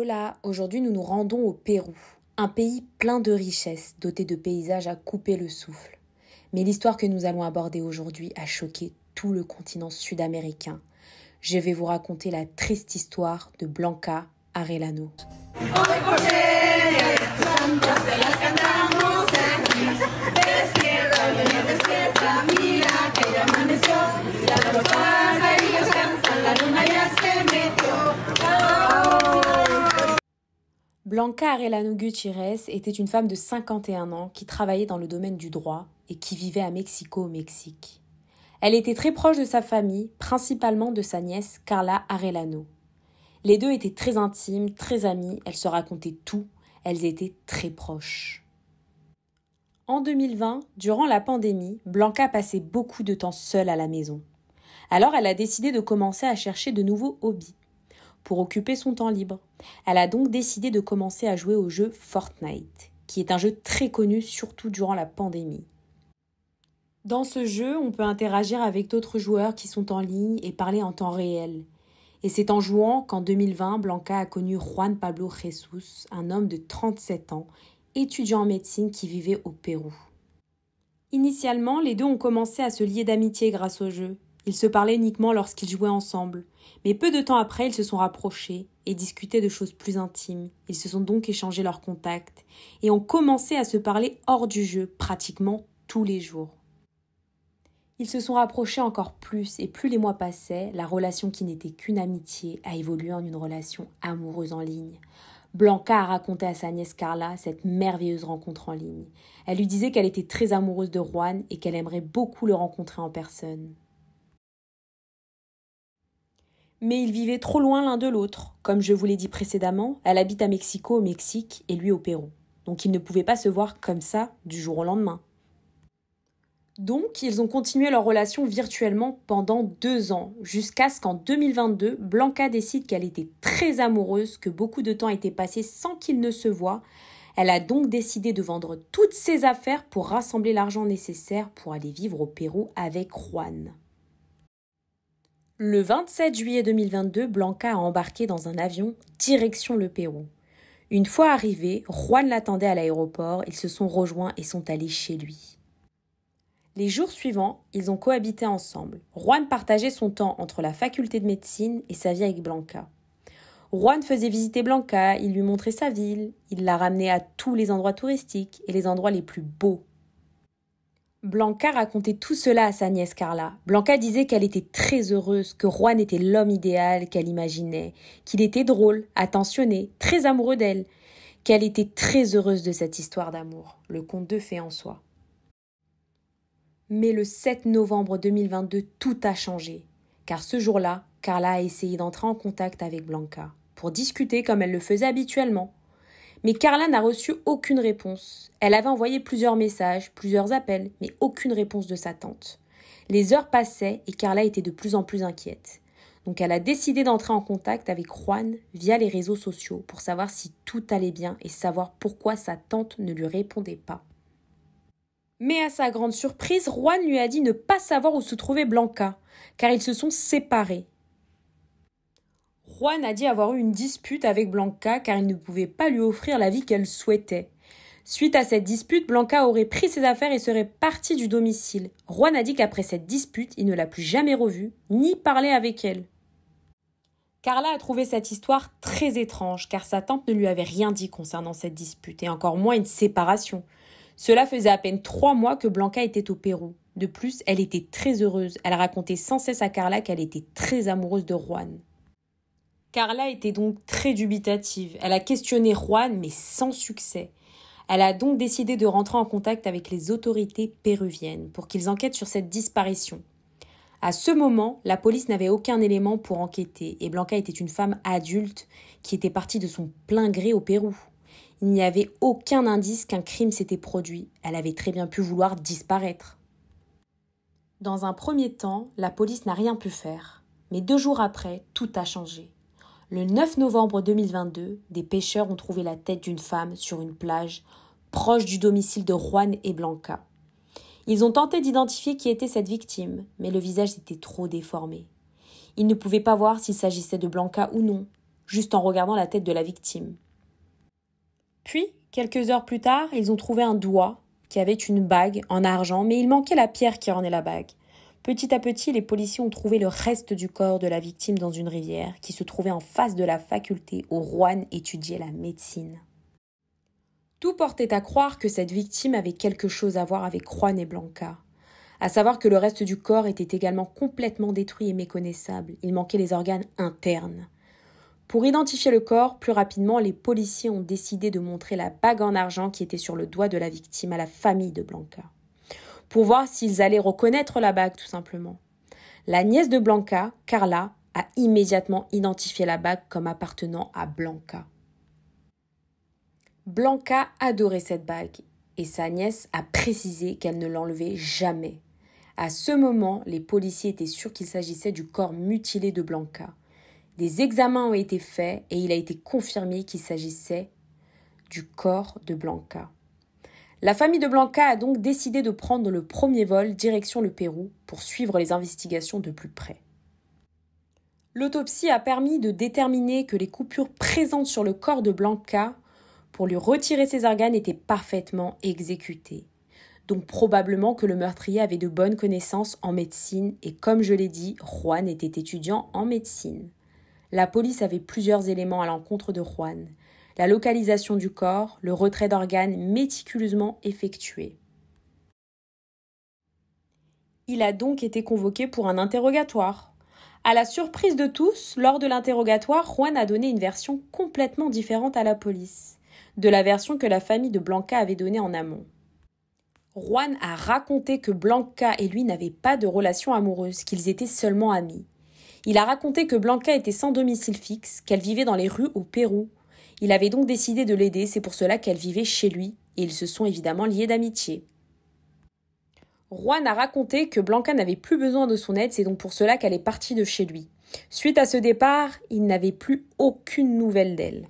Hola, aujourd'hui nous nous rendons au Pérou, un pays plein de richesses, doté de paysages à couper le souffle. Mais l'histoire que nous allons aborder aujourd'hui a choqué tout le continent sud-américain. Je vais vous raconter la triste histoire de Blanca Arellano. Blanca Arellano Gutiérrez était une femme de 51 ans qui travaillait dans le domaine du droit et qui vivait à Mexico au Mexique. Elle était très proche de sa famille, principalement de sa nièce Carla Arellano. Les deux étaient très intimes, très amies, elles se racontaient tout, elles étaient très proches. En 2020, durant la pandémie, Blanca passait beaucoup de temps seule à la maison. Alors elle a décidé de commencer à chercher de nouveaux hobbies pour occuper son temps libre. Elle a donc décidé de commencer à jouer au jeu Fortnite, qui est un jeu très connu surtout durant la pandémie. Dans ce jeu, on peut interagir avec d'autres joueurs qui sont en ligne et parler en temps réel. Et c'est en jouant qu'en 2020, Blanca a connu Juan Pablo Jesus, un homme de 37 ans, étudiant en médecine qui vivait au Pérou. Initialement, les deux ont commencé à se lier d'amitié grâce au jeu. Ils se parlaient uniquement lorsqu'ils jouaient ensemble. Mais peu de temps après, ils se sont rapprochés et discutaient de choses plus intimes. Ils se sont donc échangé leurs contacts et ont commencé à se parler hors du jeu, pratiquement tous les jours. Ils se sont rapprochés encore plus et plus les mois passaient, la relation qui n'était qu'une amitié a évolué en une relation amoureuse en ligne. Blanca a raconté à sa nièce Carla cette merveilleuse rencontre en ligne. Elle lui disait qu'elle était très amoureuse de Juan et qu'elle aimerait beaucoup le rencontrer en personne. Mais ils vivaient trop loin l'un de l'autre. Comme je vous l'ai dit précédemment, elle habite à Mexico au Mexique et lui au Pérou. Donc ils ne pouvaient pas se voir comme ça du jour au lendemain. Donc ils ont continué leur relation virtuellement pendant 2 ans, jusqu'à ce qu'en 2022, Blanca décide qu'elle était très amoureuse, que beaucoup de temps était passé sans qu'ils ne se voient. Elle a donc décidé de vendre toutes ses affaires pour rassembler l'argent nécessaire pour aller vivre au Pérou avec Juan. Le 27 juillet 2022, Blanca a embarqué dans un avion direction le Pérou. Une fois arrivée, Juan l'attendait à l'aéroport, ils se sont rejoints et sont allés chez lui. Les jours suivants, ils ont cohabité ensemble. Juan partageait son temps entre la faculté de médecine et sa vie avec Blanca. Juan faisait visiter Blanca, il lui montrait sa ville, il la ramenait à tous les endroits touristiques et les endroits les plus beaux. Blanca racontait tout cela à sa nièce Carla. Blanca disait qu'elle était très heureuse, que Juan était l'homme idéal qu'elle imaginait, qu'il était drôle, attentionné, très amoureux d'elle, qu'elle était très heureuse de cette histoire d'amour, le conte de fées en soi. Mais le 7 novembre 2022, tout a changé, car ce jour-là, Carla a essayé d'entrer en contact avec Blanca, pour discuter comme elle le faisait habituellement. Mais Carla n'a reçu aucune réponse. Elle avait envoyé plusieurs messages, plusieurs appels, mais aucune réponse de sa tante. Les heures passaient et Carla était de plus en plus inquiète. Donc elle a décidé d'entrer en contact avec Juan via les réseaux sociaux pour savoir si tout allait bien et savoir pourquoi sa tante ne lui répondait pas. Mais à sa grande surprise, Juan lui a dit ne pas savoir où se trouvait Blanca, car ils se sont séparés. Juan a dit avoir eu une dispute avec Blanca car il ne pouvait pas lui offrir la vie qu'elle souhaitait. Suite à cette dispute, Blanca aurait pris ses affaires et serait partie du domicile. Juan a dit qu'après cette dispute, il ne l'a plus jamais revue, ni parlé avec elle. Carla a trouvé cette histoire très étrange car sa tante ne lui avait rien dit concernant cette dispute et encore moins une séparation. Cela faisait à peine 3 mois que Blanca était au Pérou. De plus, elle était très heureuse. Elle racontait sans cesse à Carla qu'elle était très amoureuse de Juan. Carla était donc très dubitative. Elle a questionné Juan, mais sans succès. Elle a donc décidé de rentrer en contact avec les autorités péruviennes pour qu'ils enquêtent sur cette disparition. À ce moment, la police n'avait aucun élément pour enquêter et Blanca était une femme adulte qui était partie de son plein gré au Pérou. Il n'y avait aucun indice qu'un crime s'était produit. Elle avait très bien pu vouloir disparaître. Dans un premier temps, la police n'a rien pu faire. Mais 2 jours après, tout a changé. Le 9 novembre 2022, des pêcheurs ont trouvé la tête d'une femme sur une plage proche du domicile de Juan et Blanca. Ils ont tenté d'identifier qui était cette victime, mais le visage était trop déformé. Ils ne pouvaient pas voir s'il s'agissait de Blanca ou non. juste en regardant la tête de la victime. Puis, quelques heures plus tard, ils ont trouvé un doigt qui avait une bague en argent, mais il manquait la pierre qui ornait la bague. Petit à petit, les policiers ont trouvé le reste du corps de la victime dans une rivière qui se trouvait en face de la faculté où Juan étudiait la médecine. Tout portait à croire que cette victime avait quelque chose à voir avec Juan et Blanca. À savoir que le reste du corps était également complètement détruit et méconnaissable. Il manquait les organes internes. Pour identifier le corps, plus rapidement, les policiers ont décidé de montrer la bague en argent qui était sur le doigt de la victime à la famille de Blanca, pour voir s'ils allaient reconnaître la bague tout simplement. La nièce de Blanca, Carla, a immédiatement identifié la bague comme appartenant à Blanca. Blanca adorait cette bague et sa nièce a précisé qu'elle ne l'enlevait jamais. À ce moment, les policiers étaient sûrs qu'il s'agissait du corps mutilé de Blanca. Des examens ont été faits et il a été confirmé qu'il s'agissait du corps de Blanca. La famille de Blanca a donc décidé de prendre le premier vol direction le Pérou pour suivre les investigations de plus près. L'autopsie a permis de déterminer que les coupures présentes sur le corps de Blanca pour lui retirer ses organes étaient parfaitement exécutées. Donc probablement que le meurtrier avait de bonnes connaissances en médecine et comme je l'ai dit, Juan était étudiant en médecine. La police avait plusieurs éléments à l'encontre de Juan. La localisation du corps, le retrait d'organes méticuleusement effectué. Il a donc été convoqué pour un interrogatoire. À la surprise de tous, lors de l'interrogatoire, Juan a donné une version complètement différente à la police, de la version que la famille de Blanca avait donnée en amont. Juan a raconté que Blanca et lui n'avaient pas de relation amoureuse, qu'ils étaient seulement amis. Il a raconté que Blanca était sans domicile fixe, qu'elle vivait dans les rues au Pérou. Il avait donc décidé de l'aider, c'est pour cela qu'elle vivait chez lui, et ils se sont évidemment liés d'amitié. Juan a raconté que Blanca n'avait plus besoin de son aide, c'est donc pour cela qu'elle est partie de chez lui. Suite à ce départ, il n'avait plus aucune nouvelle d'elle.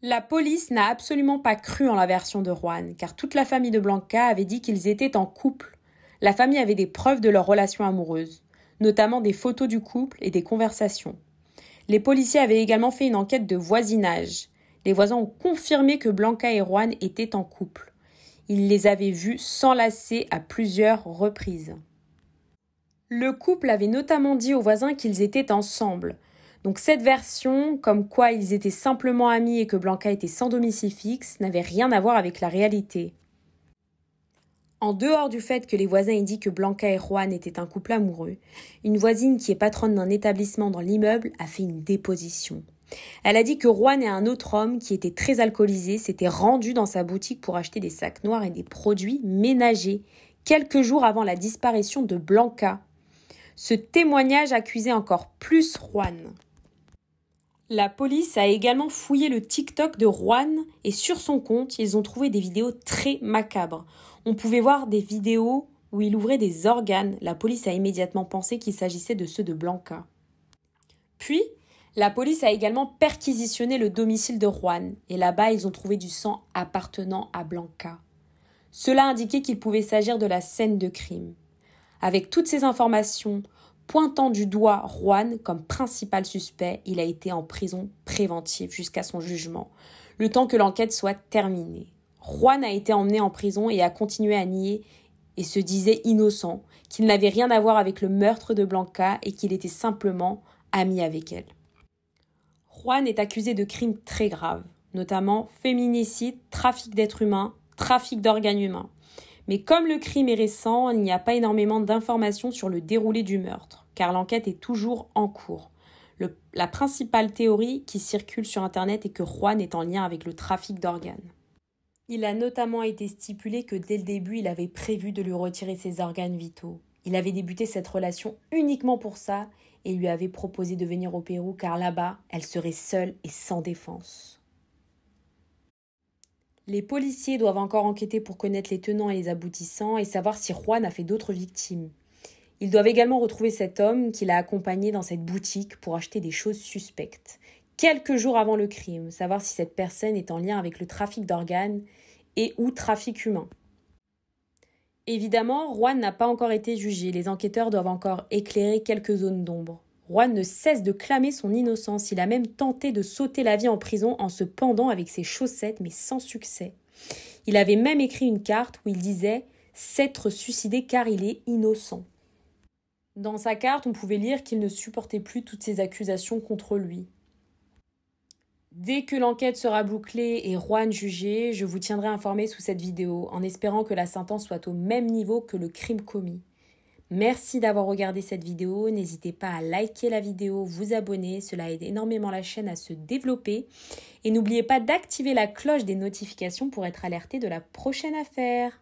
La police n'a absolument pas cru en la version de Juan, car toute la famille de Blanca avait dit qu'ils étaient en couple. La famille avait des preuves de leur relation amoureuse, notamment des photos du couple et des conversations. Les policiers avaient également fait une enquête de voisinage. Les voisins ont confirmé que Blanca et Juan étaient en couple. Ils les avaient vus s'enlacer à plusieurs reprises. Le couple avait notamment dit aux voisins qu'ils étaient ensemble. Donc cette version, comme quoi ils étaient simplement amis et que Blanca était sans domicile fixe, n'avait rien à voir avec la réalité. En dehors du fait que les voisins aient dit que Blanca et Juan étaient un couple amoureux, une voisine qui est patronne d'un établissement dans l'immeuble a fait une déposition. Elle a dit que Juan et un autre homme qui était très alcoolisé s'étaient rendus dans sa boutique pour acheter des sacs noirs et des produits ménagers, quelques jours avant la disparition de Blanca. Ce témoignage accusait encore plus Juan. La police a également fouillé le TikTok de Juan et sur son compte, ils ont trouvé des vidéos très macabres. On pouvait voir des vidéos où il ouvrait des organes. La police a immédiatement pensé qu'il s'agissait de ceux de Blanca. Puis, la police a également perquisitionné le domicile de Juan et là-bas, ils ont trouvé du sang appartenant à Blanca. Cela indiquait qu'il pouvait s'agir de la scène de crime. Avec toutes ces informations, pointant du doigt Juan comme principal suspect, il a été en prison préventive jusqu'à son jugement, le temps que l'enquête soit terminée. Juan a été emmené en prison et a continué à nier et se disait innocent, qu'il n'avait rien à voir avec le meurtre de Blanca et qu'il était simplement ami avec elle. Juan est accusé de crimes très graves, notamment féminicide, trafic d'êtres humains, trafic d'organes humains. Mais comme le crime est récent, il n'y a pas énormément d'informations sur le déroulé du meurtre, car l'enquête est toujours en cours. La principale théorie qui circule sur Internet est que Juan est en lien avec le trafic d'organes. Il a notamment été stipulé que dès le début, il avait prévu de lui retirer ses organes vitaux. Il avait débuté cette relation uniquement pour ça et lui avait proposé de venir au Pérou car là-bas, elle serait seule et sans défense. Les policiers doivent encore enquêter pour connaître les tenants et les aboutissants et savoir si Juan a fait d'autres victimes. Ils doivent également retrouver cet homme qui l'a accompagné dans cette boutique pour acheter des choses suspectes. Quelques jours avant le crime, savoir si cette personne est en lien avec le trafic d'organes et ou trafic humain. Évidemment, Juan n'a pas encore été jugé. Les enquêteurs doivent encore éclairer quelques zones d'ombre. Juan ne cesse de clamer son innocence. Il a même tenté de s'ôter la vie en prison en se pendant avec ses chaussettes, mais sans succès. Il avait même écrit une carte où il disait s'être suicidé car il est innocent. Dans sa carte, on pouvait lire qu'il ne supportait plus toutes ces accusations contre lui. Dès que l'enquête sera bouclée et Juan jugé, je vous tiendrai informé sous cette vidéo, en espérant que la sentence soit au même niveau que le crime commis. Merci d'avoir regardé cette vidéo, n'hésitez pas à liker la vidéo, vous abonner, cela aide énormément la chaîne à se développer. Et n'oubliez pas d'activer la cloche des notifications pour être alerté de la prochaine affaire.